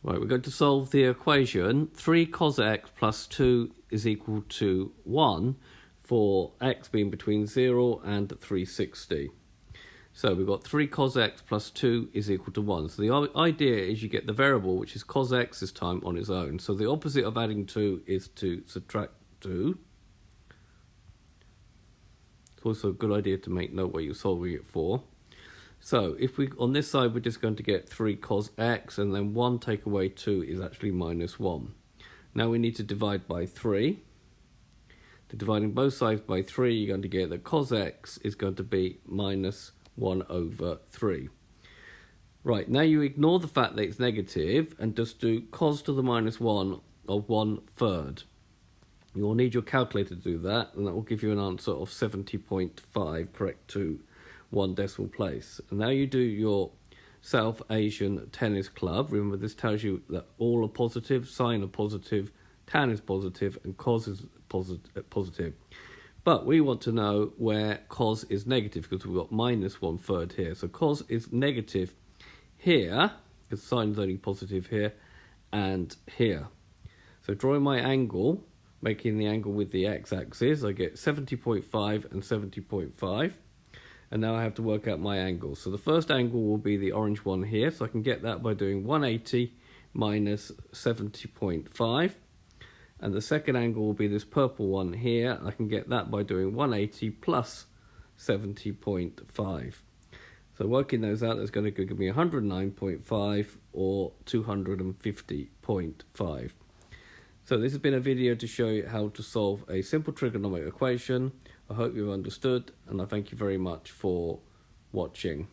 Right, we're going to solve the equation 3 cos x plus 2 is equal to 1 for x being between 0 and 360. So we've got 3 cos x plus 2 is equal to 1. So the idea is you get the variable, which is cos x this time, on its own. So the opposite of adding 2 is to subtract 2. It's also a good idea to make note what you're solving it for. So if we, on this side, we're just going to get 3 cos x, and then 1 take away 2 is actually minus 1. Now we need to divide by 3. To dividing both sides by 3, you're going to get that cos x is going to be minus 1 over 3. Right, now you ignore the fact that it's negative and just do cos to the minus 1 of 1/3. You will need your calculator to do that, and that will give you an answer of 70.5, correct to 1 decimal place. And now you do your South Asian Tennis Club. Remember, this tells you that all are positive, sine are positive, tan is positive, and cos is positive. But we want to know where cos is negative, because we've got minus 1/3 here. So cos is negative here, because sine is only positive here, and here. So drawing my angle, making the angle with the x-axis, I get 70.5 and 70.5. And now I have to work out my angle. So the first angle will be the orange one here. So I can get that by doing 180 minus 70.5. And the second angle will be this purple one here. I can get that by doing 180 plus 70.5. So working those out, that's going to give me 109.5 or 250.5. So this has been a video to show you how to solve a simple trigonometric equation. I hope you've understood, and I thank you very much for watching.